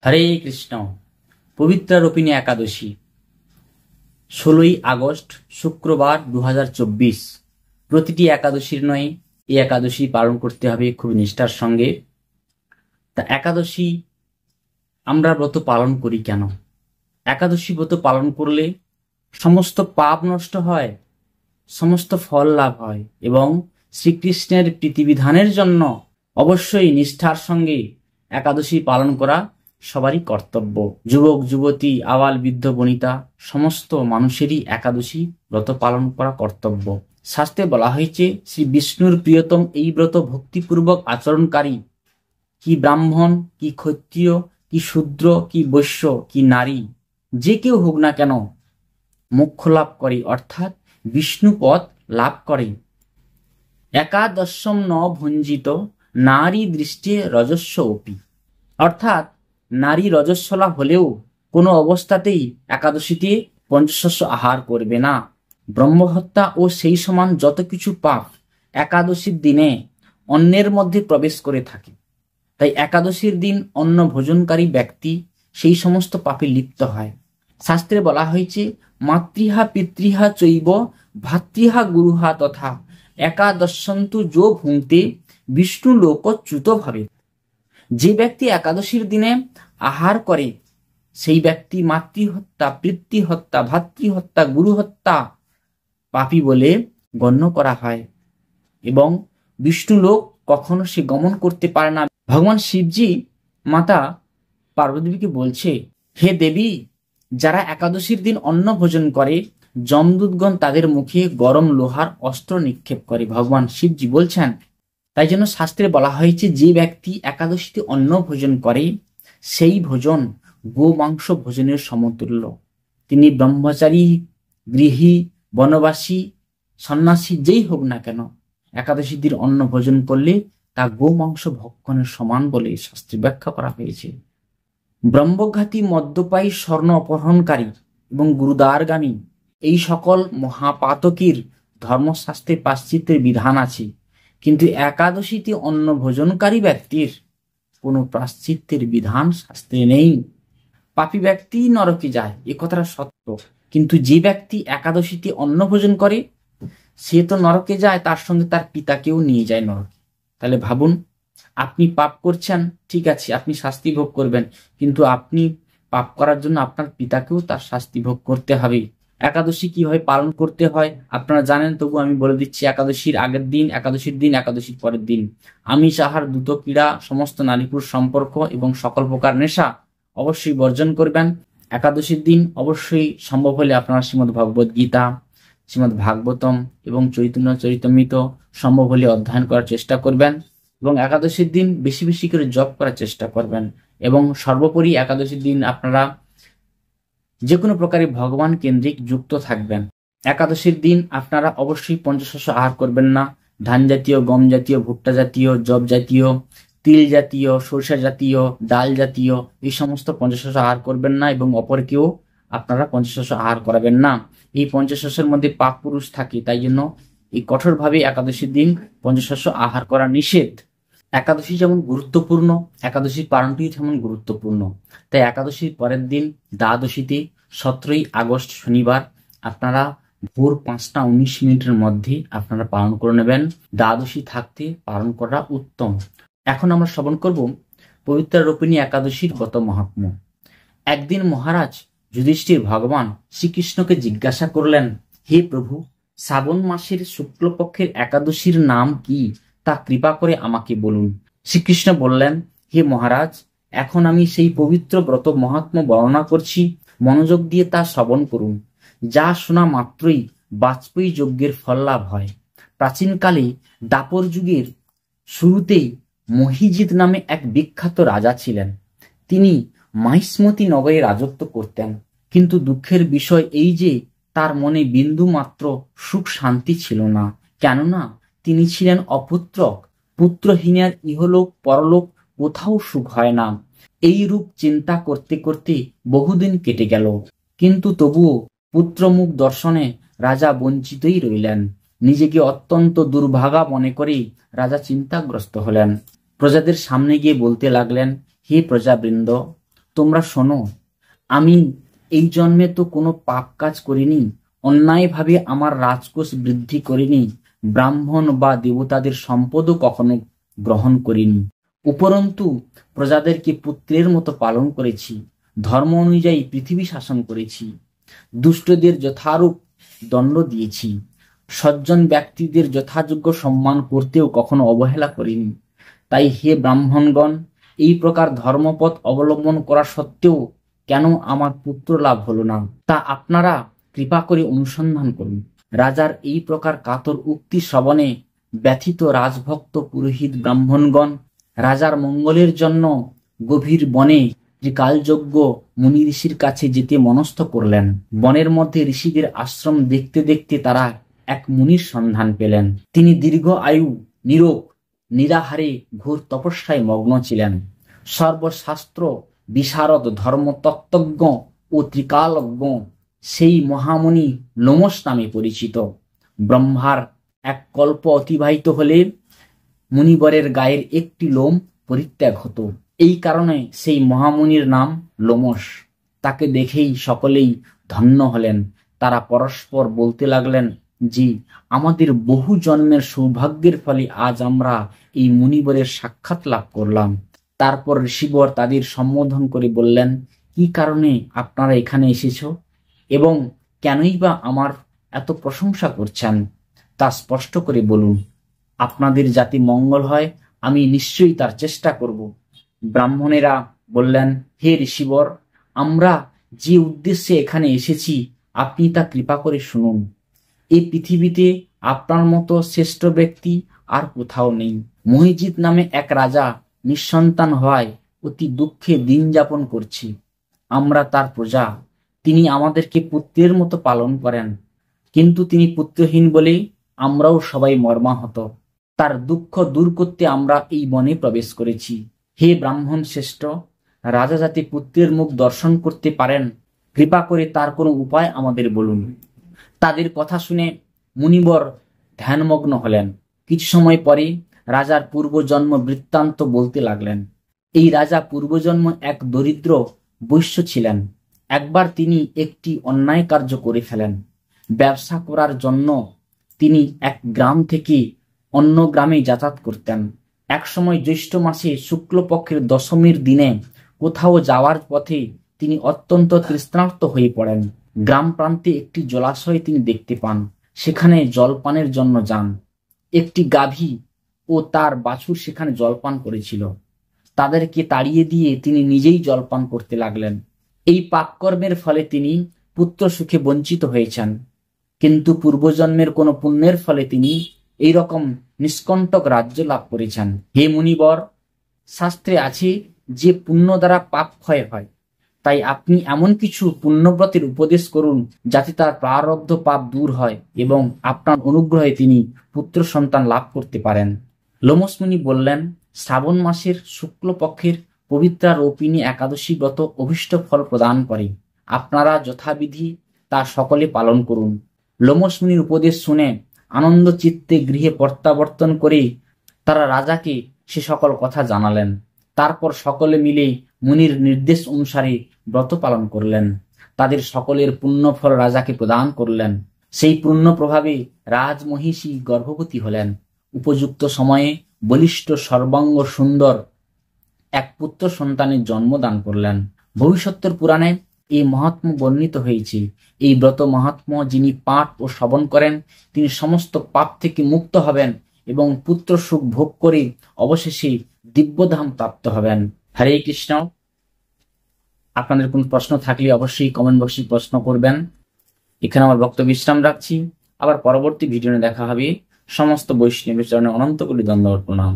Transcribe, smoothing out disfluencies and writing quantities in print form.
হরে কৃষ্ণ। পবিত্রা রোপিণী একাদশী 16ই August শুক্রবার 2024। প্রতিটি একাদশীর নয়, এই একাদশী পালন করতে হবে খুব নিষ্ঠার সঙ্গে। তা একাদশী আমরা ব্রত পালন করি কেন? একাদশী ব্রত পালন করলে সমস্ত পাপ নষ্ট হয়, সমস্ত ফল লাভ হয় এবং শ্রীকৃষ্ণের প্রীতিবিধানের জন্য অবশ্যই নিষ্ঠার সঙ্গে একাদশী পালন করা সবারই কর্তব্য। যুবক যুবতী, আবাল বৃদ্ধ বনিতা সমস্ত মানুষেরই একাদশী ব্রত পালন করা কর্তব্য। শাস্ত্রে বলা হয়েছে, শ্রী বিষ্ণুর প্রিয়তম এই ব্রত ভক্তিপূর্বক আচরণকারী, কি ব্রাহ্মণ, কি ক্ষত্রিয়, কি শূদ্র, কি বৈশ্য, কি নারী, যে কেউ হোক না কেন মোক্ষ লাভ করে, অর্থাৎ বিষ্ণুপদ লাভ করে। একাদশম ন ভঞ্জিত নারী দৃষ্টে রজস্ব অপি, অর্থাৎ নারী রজস্বলা হলেও কোনো অবস্থাতেই একাদশীতে পঞ্চশস্য আহার করবে না। ব্রহ্মহত্যা ও সেই সমান যত কিছু পাপ একাদশীর দিনে অন্নের মধ্যে প্রবেশ করে থাকে, তাই একাদশীর দিন অন্ন ভোজনকারী ব্যক্তি সেই সমস্ত পাপে লিপ্ত হয়। শাস্ত্রে বলা হয়েছে, মাতৃহা পিতৃহা চৈব ভাতৃহা গুরুহা তথা একাদশন্তু যো ভুঙ্ক্তে বিষ্ণু লোকচ্যুত ভাবে। যে ব্যক্তি একাদশীর দিনে আহার করে সেই ব্যক্তি মাতৃহত্যা, পিতৃহত্যা, ভাতৃহত্যা, গুরুহত্যা পাপী বলে গণ্য করা হয় এবং বিষ্ণুলোক কখনো সে গমন করতে পারে না। ভগবান শিবজি মাতা পার্বতীকে বলছে, হে দেবী, যারা একাদশীর দিন অন্ন ভোজন করে যমদূতগণ তাদের মুখে গরম লোহার অস্ত্র নিক্ষেপ করে। ভগবান শিবজি বলছেন, তাই জন্য শাস্ত্রে বলা হয়েছে, যে ব্যক্তি একাদশীতে অন্ন ভোজন করে সেই ভোজন গো মাংস ভোজনের সমতুল্য। তিনি ব্রহ্মচারী, গৃহী, বনবাসী, সন্ন্যাসী যেই হোক না কেন, একাদশী দিন অন্ন ভোজন করলে তা গো মাংস ভক্ষণের সমান বলে শাস্ত্রে ব্যাখ্যা করা হয়েছে। ব্রহ্মঘাতী, মদ্যপায়ী, স্বর্ণ অপহরণকারী এবং গুরুদ্বারগামী এই সকল মহাপাতকীর ধর্মশাস্ত্রে প্রায়শ্চিত্তের বিধান আছে, কিন্তু একাদশীতে অন্ন ভোজনকারী ব্যক্তির কোনো প্রায়শ্চিত্তের বিধান শাস্ত্রে নেই। পাপী ব্যক্তি নরকে যায়, এ কথাটা সত্য, কিন্তু যে ব্যক্তি একাদশীতে অন্ন ভোজন করে সে তো নরকে যায়, তার সঙ্গে তার পিতাকেও নিয়ে যায় নরকে। তাহলে ভাবুন, আপনি পাপ করছেন, ঠিক আছে, আপনি শাস্তি ভোগ করবেন, কিন্তু আপনি পাপ করার জন্য আপনার পিতাকেও তার শাস্তি ভোগ করতে হবে। একাদশী কিভাবে পালন করতে হয় আপনারা জানেন, তবু আমি বলে দিচ্ছি। একাদশীর আগের দিন, একাদশীর দিন, একাদশীর পরের দিন আমিষ আহার, দ্রুত ক্রীড়া, সমস্ত নারীপুরুষ সম্পর্ক এবং সকল প্রকার নেশা অবশ্যই বর্জন করবেন। একাদশীর দিন অবশ্যই সম্ভব হলে আপনারা শ্রীমদ্ ভগবদ গীতা, শ্রীমদ্ ভাগবতম এবং চৈতন্য চরিতামৃত সম্ভব হলে অধ্যয়ন করার চেষ্টা করবেন এবং একাদশীর দিন বেশি বেশি করে জপ করার চেষ্টা করবেন। এবং সর্বোপরি একাদশীর দিন আপনারা যে কোনো প্রকারে ভগবান কেন্দ্রিক যুক্ত থাকবেন। একাদশীর দিন আপনারা অবশ্যই পঞ্চশস্য আহার করবেন না। ধান জাতীয়, গম জাতীয়, ভুট্টা জাতীয়, জব জাতীয়, তিল জাতীয়, সরিষা জাতীয়, ডাল জাতীয় এই সমস্ত পঞ্চশস্য আহার করবেন না এবং অপরকেও আপনারা পঞ্চশস্য আহার করাবেন না। এই পঞ্চশস্যের মধ্যে পাপ পুরুষ থাকে, তাই জন্য এই কঠোরভাবে একাদশীর দিন পঞ্চশস্য আহার করা নিষেধ। একাদশী যেমন গুরুত্বপূর্ণ, একাদশীর পালনটি যেমন গুরুত্বপূর্ণ, তাই একাদশীর পরের দিন দ্বাদশীতে 17ই আগস্ট শনিবার আপনারা ভোর 5টা 19 মিনিটের মধ্যে আপনারা পালন করে নেবেন। দ্বাদশী থাকতে পালন করা উত্তম। এখন আমরা শ্রবণ করব পবিত্র রোপিণী একাদশীর গত মহাত্ম্য। একদিন মহারাজ যুধিষ্ঠির ভগবান শ্রীকৃষ্ণকে জিজ্ঞাসা করলেন, হে প্রভু, শ্রাবণ মাসের শুক্লপক্ষের একাদশীর নাম কি, তা কৃপা করে আমাকে বলুন। শ্রীকৃষ্ণ বললেন, হে মহারাজ, এখন আমি সেই পবিত্র ব্রত মহাত্ম্য বর্ণনা করছি, মনোযোগ দিয়ে তা শ্রবণ করুন। যা শোনা মাত্রই বাজপেয়ী যজ্ঞের ফল লাভ হয়। প্রাচীনকালে দাপর যুগের শুরুতেই মহিজিৎ নামে এক বিখ্যাত রাজা ছিলেন। তিনি মাহিষ্মতি নগরে রাজত্ব করতেন, কিন্তু দুঃখের বিষয় এই যে তার মনে বিন্দু মাত্র সুখ শান্তি ছিল না, কেননা তিনি ছিলেন অপুত্রক। পুত্রহীনের ইহলোক পরলোক কোথাও সুখ হয় না। এই রূপ চিন্তা করতে করতে বহুদিন কেটে গেল, কিন্তু তবুও পুত্রমুখ দর্শনে রাজা বঞ্চিতই রইলেন। নিজেকে অত্যন্ত দুর্ভাগা মনে করে রাজা চিন্তাগ্রস্ত হলেন। প্রজাদের সামনে গিয়ে বলতে লাগলেন, হে প্রজাবৃন্দ, তোমরা শোনো, আমি এই জন্মে তো কোনো পাপ কাজ করিনি, অন্যায়ভাবে আমার রাজকোষ বৃদ্ধি করিনি, ব্রাহ্মণ বা দেবতাদের সম্পদও কখনো গ্রহণ করিনি। উপরন্তু প্রজাদেরকে পুত্রের মতো পালন করেছি, ধর্ম অনুযায়ী পৃথিবী শাসন করেছি, দুষ্টদের যথারূপ দণ্ড দিয়েছি, সজ্জন ব্যক্তিদের যথাযোগ্য সম্মান করতেও কখনো অবহেলা করিনি। তাই হে ব্রাহ্মণগণ, এই প্রকার ধর্মপথ অবলম্বন করা সত্ত্বেও কেন আমার পুত্র লাভ হলো না, তা আপনারা কৃপা করে অনুসন্ধান করুন। রাজার এই প্রকার কাতর উক্তি শ্রবণে ব্যথিত রাজভক্ত পুরোহিত ব্রাহ্মণগণ রাজার মঙ্গলের জন্য গভীর বনে ত্রিকালযজ্ঞ মুনি ঋষির কাছে যেতে মনস্থ করলেন। বনের মধ্যে ঋষিদের আশ্রম দেখতে দেখতে তারা এক মুনির সন্ধান পেলেন। তিনি দীর্ঘ আয়ু, নিরোগ, নিরাহারে ঘোর তপস্যায় মগ্ন ছিলেন। সর্বশাস্ত্র বিশারদ, ধর্মতত্ত্বজ্ঞ ও ত্রিকালজ্ঞ সেই মহামুনি লোমশ নামে পরিচিত। ব্রহ্মার এক কল্প অতিবাহিত হলে মুনিবরের গায়ের একটি লোম পরিত্যাগ হতো। এই কারণে সেই মহামুনির নাম লোমশ। তাকে দেখেই সকলেই ধন্য হলেন। তারা পরস্পর বলতে লাগলেন, জি, আমাদের বহু জন্মের সৌভাগ্যের ফলে আজ আমরা এই মুনিবরের সাক্ষাৎ লাভ করলাম। তারপর ঋষিবর তাদের সম্বোধন করে বললেন, কি কারণে আপনারা এখানে এসেছ এবং কেনই বা আমার এত প্রশংসা করছেন তা স্পষ্ট করে বলুন। আপনাদের যাতে মঙ্গল হয় আমি নিশ্চয়ই তার চেষ্টা করব। ব্রাহ্মণেরা বললেন, হে ঋষিবর, আমরা যে উদ্দেশ্যে এখানে এসেছি আপনি তা কৃপা করে শুনুন। এই পৃথিবীতে আপনার মতো শ্রেষ্ঠ ব্যক্তি আর কোথাও নেই। মহিজিৎ নামে এক রাজা নিঃসন্তান হওয়ায় অতি দুঃখে দিন যাপন করছি। আমরা তার প্রজা। তিনি আমাদেরকে পুত্রের মতো পালন করেন, কিন্তু তিনি পুত্রহীন বলেই আমরাও সবাই মর্মাহত। তার দুঃখ দূর করতে আমরা এই বনে প্রবেশ করেছি। হে ব্রাহ্মণ শ্রেষ্ঠ, রাজা যাতে পুত্রের মুখ দর্শন করতে পারেন, কৃপা করে তার কোনো উপায় আমাদের বলুন। তাদের কথা শুনে মুনিবর ধ্যানমগ্ন হলেন। কিছু সময় পরে রাজার পূর্বজন্ম বৃত্তান্ত বলতে লাগলেন। এই রাজা পূর্বজন্ম এক দরিদ্র বৈশ্য ছিলেন। একবার তিনি একটি অন্যায় কার্য করে ফেলেন। ব্যবসা করার জন্য তিনি এক গ্রাম থেকে অন্য গ্রামে যাতায়াত করতেন। একসময় জ্যৈষ্ঠ মাসে শুক্লপক্ষের দশমীর দিনে কোথাও যাওয়ার পথে তিনি অত্যন্ত তৃষ্ণার্ত হয়ে পড়েন। গ্রাম প্রান্তে একটি জলাশয় তিনি দেখতে পান। সেখানে জলপানের জন্য যান। একটি গাভী ও তার বাছুর সেখানে জলপান করেছিল। তাদেরকে তাড়িয়ে দিয়ে তিনি নিজেই জলপান করতে লাগলেন। এই পাপকর্মের ফলে তিনি পুত্র সুখে বঞ্চিত হয়েছেন, কিন্তু পূর্বজন্মের কোনো পুণ্যের ফলে তিনি এই রকম নিষ্কণ্টক রাজ্য লাভ করেছেন। হে মুনিবর, শাস্ত্রে আছে যে পুণ্য দ্বারা পাপ ক্ষয় হয়। তাই আপনি এমন কিছু পুণ্যব্রতের উপদেশ করুন যাতে তার প্রারব্ধ পাপ দূর হয় এবং আপনার অনুগ্রহে তিনি পুত্র সন্তান লাভ করতে পারেন। লোমশ মুনি বললেন, শ্রাবণ মাসের শুক্লপক্ষের পবিত্রা রৌপিণী একাদশী ব্রত অভীষ্ট ফল প্রদান করে। আপনারা যথাবিধি তা সকলে পালন করুন। লোমশ মুনির উপদেশ শুনে আনন্দ চিত্তে গৃহে প্রত্যাবর্তন করে তারা রাজাকে সে সকল কথা জানালেন। তারপর সকলে মিলে মুনির নির্দেশ অনুসারে ব্রত পালন করলেন। তাদের সকলের পুণ্যফল রাজাকে প্রদান করলেন। সেই পুণ্য প্রভাবে রাজমহিষী গর্ভবতী হলেন। উপযুক্ত সময়ে বলিষ্ঠ সর্বাঙ্গ সুন্দর এক পুত্র সন্তানের জন্মদান করলেন। ভবিষ্যতের পুরাণে এই মহাত্ম বর্ণিত হয়েছে। এই ব্রত মহাত্ম যিনি পাঠ ও শ্রবণ করেন তিনি সমস্ত পাপ থেকে মুক্ত হবেন এবং পুত্র সুখ ভোগ করে অবশেষে দিব্যধাম প্রাপ্ত হবেন। হরে কৃষ্ণ। আপনাদের কোন প্রশ্ন থাকলে অবশ্যই কমেন্ট বক্সে প্রশ্ন করবেন। এখানে আমার বক্তব্য বিশ্রাম রাখছি। আবার পরবর্তী ভিডিওতে দেখা হবে। সমস্ত বৈষ্ণবের চরণে অনন্ত কোটি দণ্ডবত প্রণাম।